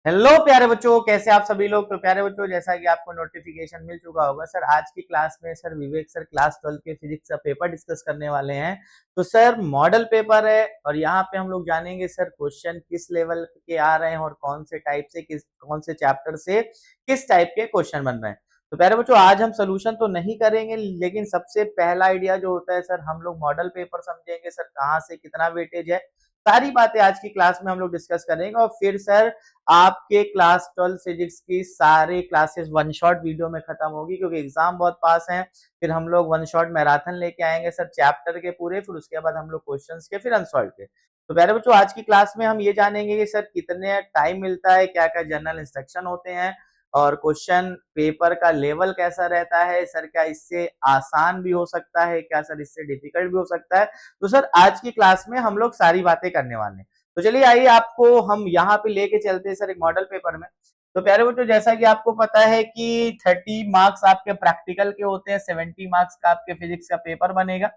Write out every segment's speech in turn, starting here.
Hello प्यारे बच्चों, कैसे आप सभी लोग। तो प्यारे बच्चों, जैसा कि आपको नोटिफिकेशन मिल चुका होगा सर, आज की क्लास में सर विवेक सर क्लास 12 के फिजिक्स का पेपर डिस्कस करने वाले हैं। तो सर मॉडल पेपर है और यहाँ पे हम लोग जानेंगे सर क्वेश्चन किस लेवल के आ रहे हैं और कौन से टाइप से कौन से चैप्टर से किस टाइप के क्वेश्चन बन रहे हैं। तो प्यारे बच्चों, आज हम सोल्यूशन तो नहीं करेंगे, लेकिन सबसे पहला आइडिया जो होता है सर, हम लोग मॉडल पेपर समझेंगे सर, कहाँ से कितना वेटेज है, सारी बातें आज की क्लास में हम लोग डिस्कस करेंगे। और फिर सर आपके क्लास 12 फिजिक्स की सारे क्लासेस वन शॉट वीडियो में खत्म होगी, क्योंकि एग्जाम बहुत पास है। फिर हम लोग वन शॉट मैराथन लेके आएंगे सर चैप्टर के पूरे, फिर उसके बाद हम लोग क्वेश्चंस के, फिर अनसॉल्व के। तो प्यारे बच्चों, आज की क्लास में हम ये जानेंगे कि सर कितने टाइम मिलता है, क्या क्या जनरल इंस्ट्रक्शन होते हैं, और क्वेश्चन पेपर का लेवल कैसा रहता है सर, क्या इससे आसान भी हो सकता है, क्या सर इससे डिफिकल्ट भी हो सकता है। तो सर आज की क्लास में हम लोग सारी बातें करने वाले हैं। तो चलिए आइए आपको हम यहाँ पे लेके चलते हैं सर एक मॉडल पेपर में। तो प्यारे बच्चों, जैसा कि आपको पता है कि 30 मार्क्स आपके प्रैक्टिकल के होते हैं, 70 मार्क्स का आपके फिजिक्स का पेपर बनेगा।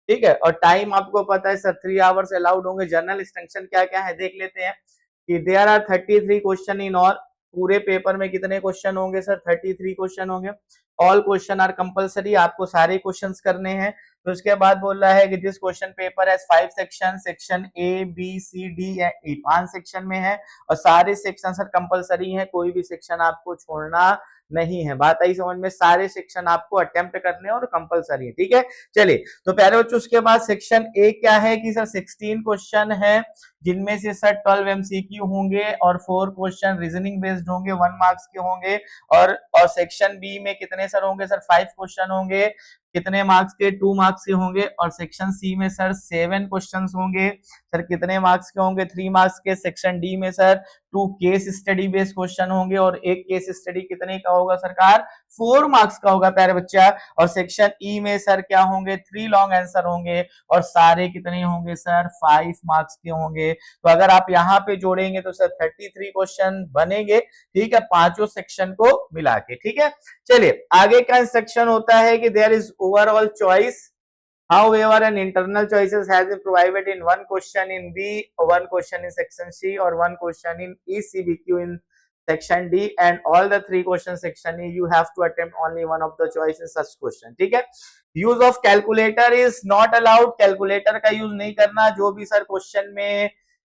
ठीक है, और टाइम आपको पता है सर 3 आवर्स अलाउड होंगे। जनरल इंस्ट्रक्शन क्या क्या है देख लेते हैं कि there are 33 question in all. पूरे पेपर में कितने क्वेश्चन होंगे सर? 33 क्वेश्चन होंगे। ऑल क्वेश्चन आर कंपलसरी, आपको सारे क्वेश्चंस करने हैं। तो उसके बाद बोल रहा है कि this question paper has 5 section, section A B C D E 5 section में है, और सारे सेक्शन सर कंपलसरी हैं, कोई भी सेक्शन आपको छोड़ना नहीं है। बात आई समझ में? सारे सेक्शन आपको अटेम्प्ट करने और कंपलसरी है। ठीक है, चलिए। तो प्यारे बच्चों, उसके बाद सेक्शन ए क्या है कि सर 16 क्वेश्चन है, जिनमें से सर 12 एमसीक्यू होंगे और 4 क्वेश्चन रीजनिंग बेस्ड होंगे, 1 मार्क्स के होंगे। और सेक्शन बी में कितने सर होंगे? सर 5 क्वेश्चन होंगे, कितने मार्क्स के? 2 मार्क्स के होंगे। और सेक्शन सी में सर 7 क्वेश्चंस होंगे, सर कितने मार्क्स के होंगे? 3 मार्क्स के। सेक्शन डी में sir 2 case study based question होंगे, और एक केस स्टडी कितने का होगा सरकार? 4 मार्क्स का होगा प्यारे बच्चा। और सेक्शन ई में सर क्या होंगे? 3 लॉन्ग आंसर होंगे, और सारे कितने होंगे सर? 5 मार्क्स के होंगे। तो अगर आप यहाँ पे जोड़ेंगे तो सर 33 क्वेश्चन बनेंगे। ठीक है, पांचों सेक्शन को मिला के। ठीक है, चलिए आगे का इंस्ट्रक्शन होता है कि there is overall choice, however an internal choices has been provided in one question in B, one question in section C, or one question in ECBQ in section D, and all the 3 questions section E you have to attempt only one of the choice in such question. ठीक है, use of calculator is not allowed, calculator का use नहीं करना। जो भी sir question में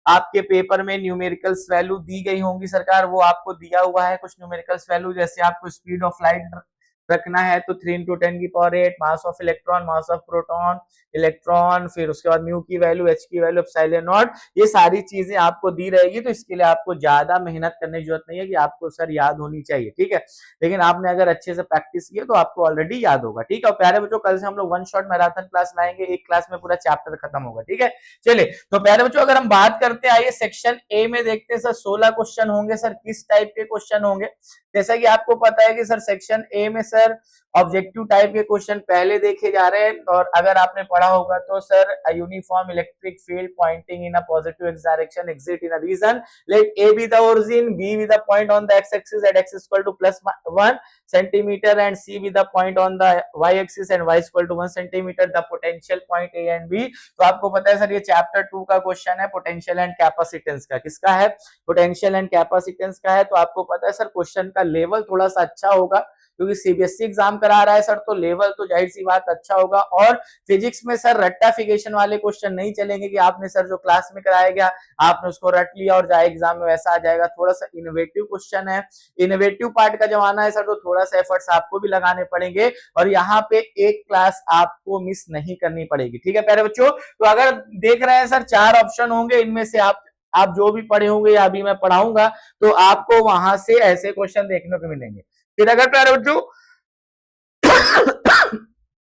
आपके paper में न्यूमेरिकल्स वैल्यू दी गई होंगी सरकार, वो आपको दिया हुआ है कुछ न्यूमेरिकल्स वैल्यू, जैसे आपको स्पीड ऑफ लाइट रखना है तो 3 into 10 की power 8, mass of electron, mass of proton, electron, फिर उसके बाद म्यू की वैल्यू, एच की वैल्यू, एप्सिलॉन नॉट, ये सारी चीजें आपको दी रहेगी। तो इसके लिए आपको ज्यादा मेहनत करने की जरूरत नहीं है कि आपको सर याद होनी चाहिए। ठीक है, लेकिन आपने अगर अच्छे से प्रैक्टिस किया तो आपको ऑलरेडी याद होगा। ठीक है, और प्यारे बच्चों, कल से हम लोग वन शॉट मैराथन क्लास लाएंगे, एक क्लास में पूरा चैप्टर खत्म होगा। ठीक है, चलिए। तो प्यारे बच्चों, अगर हम बात करते हैं, आइए सेक्शन ए में देखते हैं सर 16 क्वेश्चन होंगे। सर किस टाइप के क्वेश्चन होंगे? जैसा कि आपको पता है कि सर सेक्शन ए में सर ऑब्जेक्टिव टाइप के क्वेश्चन पहले देखे जा रहे हैं। और अगर आपने पढ़ा होगा तो sir uniform electric field pointing in a positive x direction exist in a region, let A be the origin, B be the point on the x axis at x equal to +1 centimetre, and C be the point on the y axis and y equal to 1 centimetre, the potential point A and B. तो आपको पता है sir ये chapter 2 का question है, potential and capacitance का। किसका है? पोटेंशियल एंड कैपेसिटेंस का है। तो आपको पता है सर क्वेश्चन का लेवल थोड़ा सा अच्छा होगा, क्योंकि सीबीएसई एग्जाम करा रहा है सर, तो लेवल तो जाहिर सी बात अच्छा होगा। और फिजिक्स में सर रट्टाफिकेशन वाले क्वेश्चन नहीं चलेंगे कि आपने सर जो क्लास में कराया गया आपने उसको रट लिया और जाए एग्जाम में वैसा आ जाएगा। थोड़ा सा इनोवेटिव क्वेश्चन है, इनोवेटिव पार्ट का जमाना है सर, तो थोड़ा सा एफर्ट्स आपको भी लगाने पड़ेंगे, और यहाँ पे एक क्लास आपको मिस नहीं करनी पड़ेगी। ठीक है प्यारे बच्चों, तो अगर देख रहे हैं सर 4 ऑप्शन होंगे, इनमें से आप जो भी पढ़े होंगे या अभी मैं पढ़ाऊंगा तो आपको वहां से ऐसे क्वेश्चन देखने को मिलेंगे। फिर अगर प्यारे बच्चों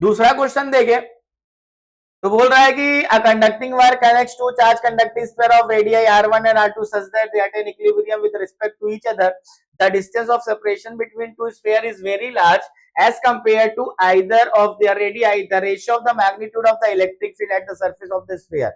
दूसरा क्वेश्चन देखें तो बोल रहा है कि a conducting wire connects to charge conducting sphere of radius r1 and r2 such that they attain equilibrium with respect to each other. The distance of separation between two spheres is very large as compared to either of their radii. The ratio of the magnitude of the electric field at the surface of the sphere.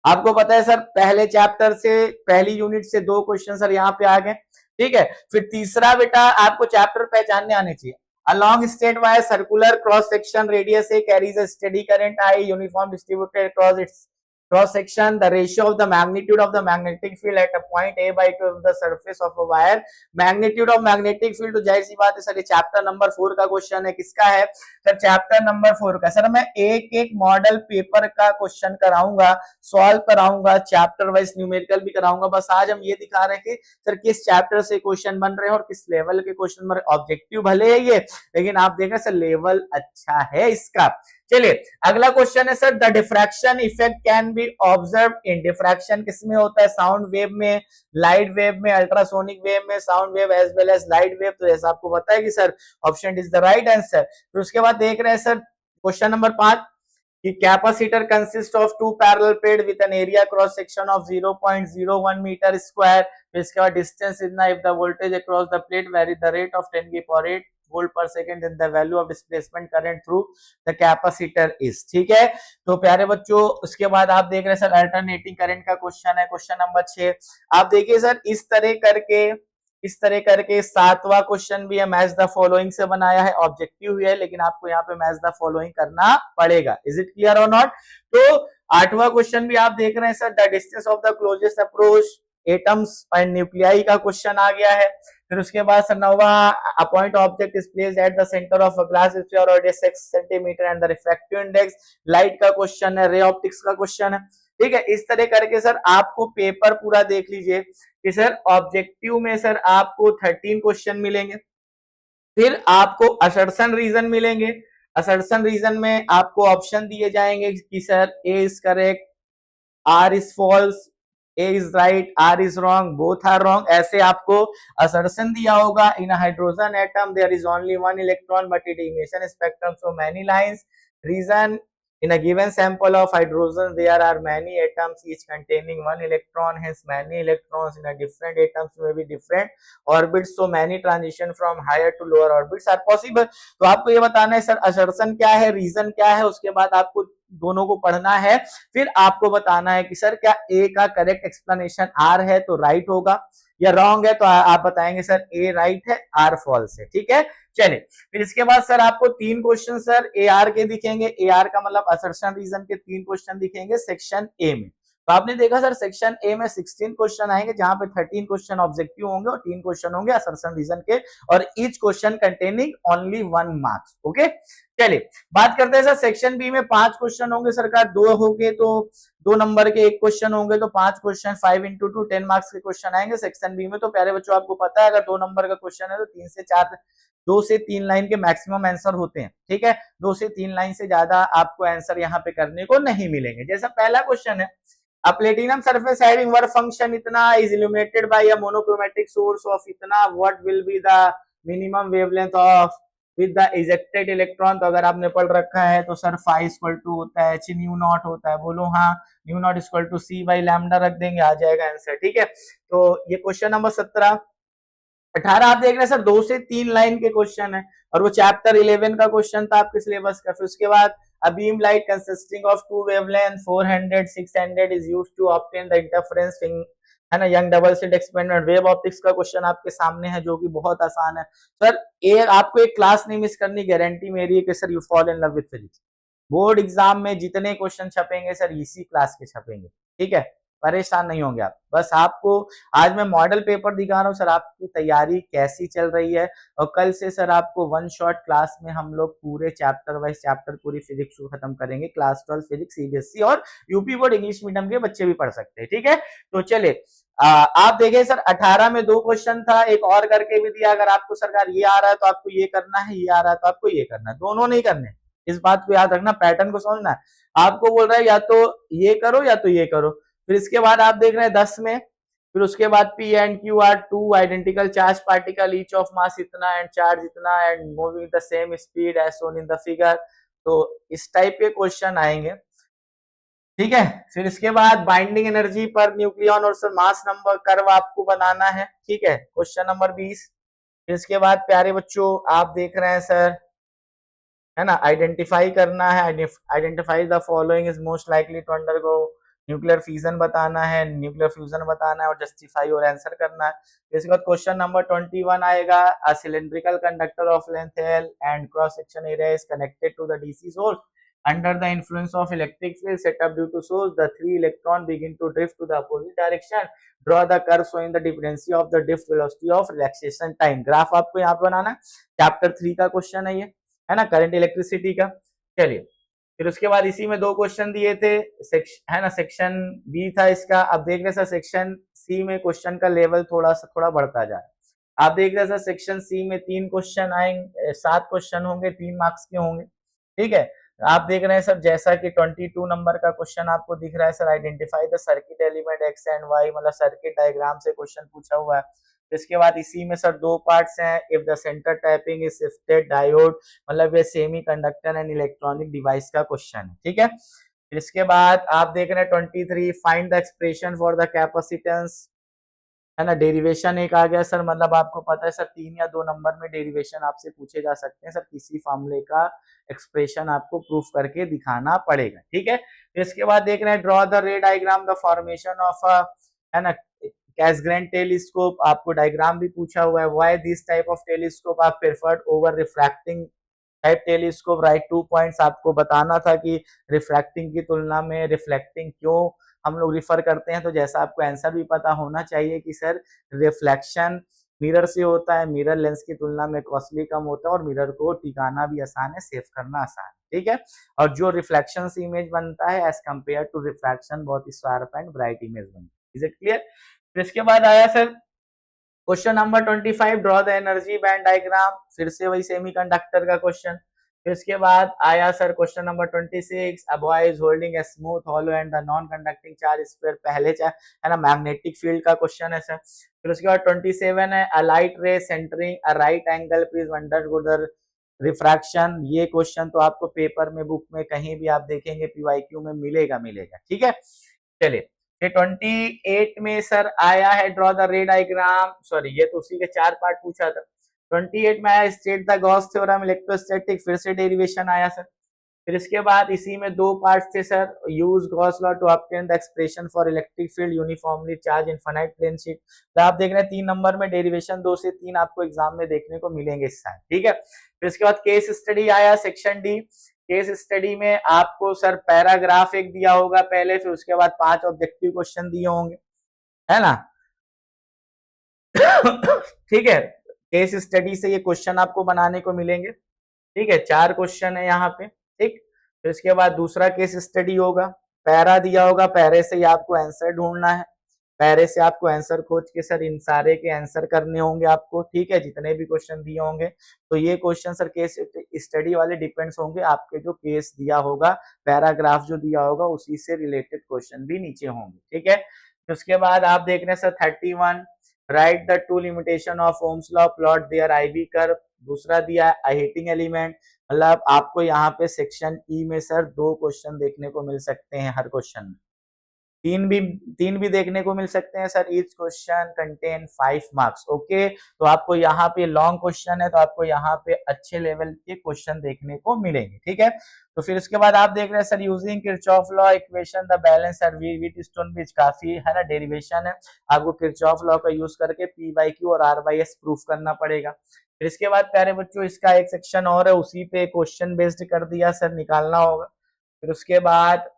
आपको पता है sir पहले chapter से, पहली unit से 2 question sir यहाँ पे आ गए। ठीक है, फिर तीसरा बेटा आपको चैप्टर पहचानने आने चाहिए। A long straight wire circular cross section radius A carries a steady current I uniform distributed across its Cross section, the ratio of the magnitude of the magnetic field at a point A by 2 of the surface of a wire. Magnitude of magnetic field, तो जाहिर सी बात है sir ये chapter number 4 का question है। किसका है sir? Chapter number 4 का। सर मैं एक एक मॉडल पेपर का क्वेश्चन कराऊंगा, सॉल्व कराऊंगा, चैप्टर वाइज न्यूमेरिकल भी कराऊंगा। बस आज हम ये दिखा रहे हैं कि सर किस चैप्टर से क्वेश्चन बन रहे हैं और किस लेवल के क्वेश्चन बन रहे हैं। ऑब्जेक्टिव भले है ये, लेकिन आप देख रहे हैं सर लेवल अच्छा है इसका। चलिए अगला क्वेश्चन है sir, the diffraction effect can be observe in. Diffraction किसमें होता है? साउंड वेव में, लाइट वेव में, अल्ट्रासोनिक वेव में, sound wave as well as light wave. तो जैसा आपको पता है कि sir option is the right answer. फिर उसके बाद देख रहे हैं सर क्वेश्चन नंबर 5 कि capacitor consist of two parallel plate with an area cross section of 0.01 metre square. फिर इसके बाद डिस्टेंस इतना, if the voltage across the plate vary the rate of 10 की power 8 volt per second, then the value of displacement current through the capacitor is. ठीक है, तो प्यारे बच्चों उसके बाद आप देख रहे हैं सर अल्टरनेटिंग करंट का क्वेश्चन है, क्वेश्चन नंबर 6। आप देखिए सर इस तरह करके 7वां क्वेश्चन भी है, मैच द फॉलोइंग से बनाया है। ऑब्जेक्टिव ही है लेकिन आपको यहाँ पे मैच द फॉलोइंग करना पड़ेगा। इज इट क्लियर और नॉट? तो 8वां क्वेश्चन भी आप देख रहे हैं sir, the distance of the closest approach atoms and nuclei का क्वेश्चन आ गया है। फिर उसके बाद सर 9वां, a point object is placed at the centre of a glass sphere और 6 centimetre and the refractive index, light का क्वेश्चन है, रे ऑप्टिक्स का क्वेश्चन है। ठीक है, इस तरह करके सर आपको पेपर पूरा देख लीजिए कि सर ऑब्जेक्टिव में सर आपको 13 क्वेश्चन मिलेंगे। फिर आपको असर्शन रीजन मिलेंगे। असर्शन रीजन में आपको ऑप्शन दिए जाएंगे कि sir A is correct, R is false, A is right, R is wrong, both are wrong. ऐसे आपको असर्शन दिया होगा। In hydrogen atom there is only one electron but it emission spectrum so many lines. Reason, in a given sample of hydrogen there are many atoms each containing one electron, hence many electrons in a different atoms may be different orbits, so many transition from higher to lower orbits are possible। तो आपको ये बताना है sir assertion क्या है, reason क्या है, उसके बाद आपको दोनों को पढ़ना है। फिर आपको बताना है कि सर क्या ए का करेक्ट एक्सप्लेनेशन आर है तो राइट होगा, या रॉन्ग है तो आप बताएंगे सर ए राइट है, आर फॉल्स है। ठीक है, चलिए फिर इसके बाद सर आपको 3 क्वेश्चन सर ए आर के दिखेंगे। ए आर का मतलब असर्शन रीजन के 3 क्वेश्चन दिखेंगे सेक्शन ए में। तो आपने देखा सर सेक्शन ए में 16 क्वेश्चन आएंगे जहां पे 13 क्वेश्चन ऑब्जेक्टिव होंगे और 3 क्वेश्चन होंगे असर्शन रीजन के, और each question containing only 1 marks. Okay, चलिए बात करते हैं सर सेक्शन बी में 5 क्वेश्चन होंगे सरकार, 2 होंगे तो 2 नंबर के 1 क्वेश्चन होंगे तो 5 क्वेश्चन 5 इंटू 2 10 मार्क्स के क्वेश्चन आएंगे सेक्शन बी में। तो प्यारे बच्चों आपको पता है अगर 2 नंबर का क्वेश्चन है तो 2 से 3 लाइन के मैक्सिमम आंसर होते हैं। ठीक है, 2 से 3 लाइन से ज्यादा आपको आंसर यहाँ पे करने को नहीं मिलेंगे। जैसा पहला क्वेश्चन है, a platinum surface having work function इतना is illuminated by a monochromatic source of इतना, what will be the minimum wavelength of with the ejected electron। तो अगर आपने पढ़ रखा है तो सर phi इक्वल टू होता है h न्यू नॉट होता है, बोलो हाँ, nu not equal to c by lambda रख देंगे, आ जाएगा आंसर। ठीक है, तो ये क्वेश्चन नंबर 17। 18 आप देख रहे हैं सर 2 से 3 लाइन के क्वेश्चन है और वो चैप्टर 11 का क्वेश्चन था आपके सिलेबस का। फिर उसके बाद a beam light consisting of two wavelength 400 600 is used to obtain the interference है ना, young double slit experiment. Wave optics का क्वेश्चन आपके सामने है जो कि बहुत आसान है सर। आपको एक क्लास नहीं मिस करनी, गारंटी मेरी है कि sir you fall in love with physics. Board exam में जितने क्वेश्चन छपेंगे सर इसी क्लास के छपेंगे। ठीक है, परेशान नहीं होंगे आप। बस आपको आज मैं मॉडल पेपर दिखा रहा हूँ सर, आपकी तैयारी कैसी चल रही है। और कल से सर आपको 1 शॉट क्लास में हम लोग पूरे चैप्टर वाइज चैप्टर पूरी फिजिक्स को खत्म करेंगे। क्लास 12 फिजिक्स सीबीएसई और यूपी बोर्ड इंग्लिश मीडियम के बच्चे भी पढ़ सकते हैं। ठीक है, तो चलिए आप देखें सर 18 में 2 क्वेश्चन था, एक और करके भी दिया। अगर आपको सरकार ये आ रहा है तो आपको ये करना है, ये आ रहा है तो आपको ये करना है, दोनों नहीं करने। इस बात को याद रखना, पैटर्न को समझना है। आपको बोल रहा है या तो ये करो या तो ये करो। फिर इसके बाद आप देख रहे हैं 10 में, फिर उसके बाद P and Q are 2 identical charge particle each of mass इतना एंड चार्ज इतना and moving the same speed as shown in the figure. तो इस टाइप के क्वेश्चन आएंगे। ठीक है, फिर इसके बाद बाइंडिंग एनर्जी पर न्यूक्लियन और सर मास नंबर कर्व आपको बनाना है। ठीक है, क्वेश्चन नंबर 20। फिर इसके बाद प्यारे बच्चों आप देख रहे हैं सर, है ना, आइडेंटिफाई करना है। Identify the following is most likely to undergo nuclear fusion बताना है, न्यूक्लियर फ्यूजन बताना है और जस्टिफाई और आंसर करना है। इसके बाद क्वेश्चन नंबर 21 आएगा, a cylindrical conductor of length L and cross section area is connected to the DC source. under the influence of electric field set up due to source, the three electron begin to drift to the opposite direction. Draw the curve showing the difference of the drift velocity of relaxation time. Graph आपको यहाँ पे बनाना, chapter 3 का question है ये, है ना, current electricity का। चलिए, फिर उसके बाद इसी में 2 क्वेश्चन दिए थे, है ना, सेक्शन बी था इसका। अब देख रहे सर सेक्शन सी में क्वेश्चन का लेवल थोड़ा बढ़ता जा रहा है। आप देख रहे सर सेक्शन सी में 3 क्वेश्चन आएंगे, 7 क्वेश्चन होंगे, 3 मार्क्स के होंगे, ठीक है। आप देख रहे हैं सर जैसा कि 22 नंबर का क्वेश्चन आपको दिख रहा है sir, identify the circuit element X and Y, मतलब सर्किट डायग्राम से क्वेश्चन पूछा हुआ है। इसके बाद इसी में सर 2 पार्ट्स हैं, if the centre tapping is shifted diode, मतलब ये semiconductor and electronic device का क्वेश्चन है, ठीक है। फिर इसके बाद आप देख रहे हैं 23, find the expression for the capacitance, है ना, डेरिवेशन एक आ गया सर, मतलब आपको पता है सर 3 या 2 नंबर में डेरिवेशन आपसे पूछे जा सकते हैं सर, किसी फॉर्मूले का एक्सप्रेशन आपको प्रूफ करके दिखाना पड़ेगा, ठीक है। फिर इसके बाद देख रहे हैं ड्रॉ द रे diagram the formation of a, है ना, कैसग्रेन टेलीस्कोप, आपको डायग्राम भी पूछा हुआ है। Why this type of telescope are preferred over refracting type telescope, write 2 points आपको बताना था कि रिफ्रैक्टिंग की तुलना में रिफ्लेक्टिंग क्यों हम लोग रिफर करते हैं। तो जैसा आपको आंसर भी पता होना चाहिए कि सर रिफ्लेक्शन मिरर से होता है, मिरर लेंस की तुलना में कॉस्टली कम होता है और मिरर को टिकाना भी आसान है, सेव करना आसान है, ठीक है। और जो रिफ्लेक्शन से इमेज बनता है एज कम्पेयर टू रिफ्रैक्शन बहुत ही शार्प एंड ब्राइट इमेज बनती है। Is it clear? फिर इसके बाद आया sir question number 25, draw the energy band diagram, फिर से वही सेमीकंडक्टर का क्वेश्चन। फिर इसके बाद आया sir question number 26, a boy is holding a smooth hollow and the non conducting charge sphere, पहले है ना मैग्नेटिक फील्ड का क्वेश्चन है सर। फिर उसके बाद 27 है, a light ray centering a right angle please undergo the refraction, ये क्वेश्चन तो आपको पेपर में बुक में कहीं भी आप देखेंगे पीवाईक्यू में मिलेगा, ठीक है। चलिए, ये 28 में सर आया है ड्रॉ द रे डायग्राम, सॉरी ये तो उसी के 4 पार्ट पूछा था। 28 में आया state the Gauss theorem electrostatic, फिर से डेरिवेशन आया सर। फिर इसके बाद इसी में 2 पार्ट्स थे sir, use Gauss law to obtain the expression for electric field uniformly charge infinite plane sheet. तो आप देख रहे हैं 3 नंबर में डेरिवेशन 2 से 3 आपको एग्जाम में देखने को मिलेंगे इस साल, ठीक है। फिर इसके बाद केस स्टडी आया सेक्शन डी, केस स्टडी में आपको सर पैराग्राफ एक दिया होगा पहले, फिर उसके बाद 5 ऑब्जेक्टिव क्वेश्चन दिए होंगे, है ना ठीक है। केस स्टडी से ये क्वेश्चन आपको बनाने को मिलेंगे, ठीक है, 4 क्वेश्चन है यहाँ पे, ठीक। फिर इसके बाद दूसरा केस स्टडी होगा, पैरा दिया होगा, पैरे से ही आपको आंसर ढूंढना है, पैरे से आपको आंसर खोज के सर इन सारे के आंसर करने होंगे आपको, ठीक है, जितने भी क्वेश्चन दिए होंगे। तो ये क्वेश्चन सर केस स्टडी वाले डिपेंड्स होंगे, आपके जो केस दिया होगा, पैराग्राफ जो दिया होगा उसी से रिलेटेड क्वेश्चन भी नीचे होंगे, ठीक है। तो उसके बाद आप देख रहे हैं sir 31, write the two limitation of Ohm's law, plot their IV curve, दूसरा दिया है हीटिंग एलिमेंट, मतलब आपको यहाँ पे सेक्शन ई में सर 2 क्वेश्चन देखने को मिल सकते हैं हर क्वेश्चन में, 3 भी देखने को मिल सकते हैं sir. Each question contain 5 marks, okay. तो आपको यहाँ पे लॉन्ग क्वेश्चन है तो आपको यहाँ पे अच्छे लेवल के क्वेश्चन देखने को मिलेंगे, ठीक है। तो फिर उसके बाद आप देख रहे हैं sir using Kirchhoff law equation the balance sir Wheatstone बीच, काफी है ना डेरिवेशन है, आपको किरचॉफ लॉ का यूज करके पी बाई क्यू और आर बाई एस प्रूफ करना पड़ेगा। फिर इसके बाद प्यारे बच्चों इसका एक सेक्शन और है, उसी पे क्वेश्चन बेस्ड कर दिया सर, निकालना होगा। फिर उसके बाद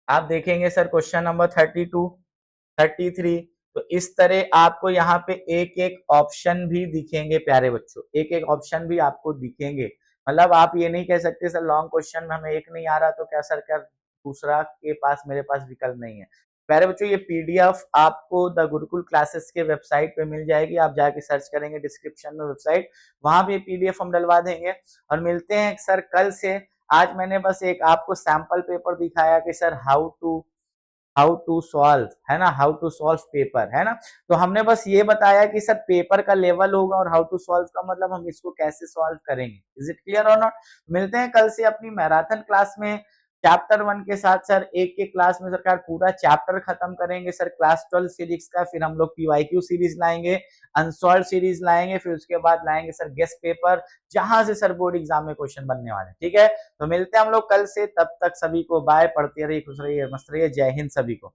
आप देखेंगे सर क्वेश्चन नंबर 32, 33, तो इस तरह आपको यहाँ पे एक एक ऑप्शन भी दिखेंगे प्यारे बच्चों, एक एक ऑप्शन भी आपको दिखेंगे, मतलब आप ये नहीं कह सकते सर लॉन्ग क्वेश्चन में हमें एक नहीं आ रहा तो क्या सर क्या दूसरा के पास मेरे पास विकल्प नहीं है। प्यारे बच्चों ये पीडीएफ आपको द गुरुकुल क्लासेस के वेबसाइट पे मिल जाएगी, आप जाके सर्च करेंगे डिस्क्रिप्शन में वेबसाइट, वहां पे पीडीएफ हम डलवा देंगे। और मिलते हैं सर कल से। आज मैंने बस एक आपको सैंपल पेपर दिखाया कि सर हाउ टू सॉल्व, है ना, हाउ टू सॉल्व पेपर, है ना। तो हमने बस ये बताया कि सर पेपर का लेवल होगा और हाउ टू सॉल्व का मतलब हम इसको कैसे सॉल्व करेंगे। इज इट क्लियर और नॉट? मिलते हैं कल से अपनी मैराथन क्लास में चैप्टर 1 के साथ सर, एक के क्लास में सरकार पूरा चैप्टर खत्म करेंगे सर क्लास 12 फिजिक्स का, फिर हम लोग पीवाईक्यू सीरीज लाएंगे, अनसॉल्व सीरीज लाएंगे, फिर उसके बाद लाएंगे सर गेस्ट पेपर, जहां से सर बोर्ड एग्जाम में क्वेश्चन बनने वाले, ठीक है। तो मिलते हैं हम लोग कल से, तब तक सभी को बाय, पढ़ते रहिए, खुश रहिए, मस्त रहिए, जय हिंद सभी को।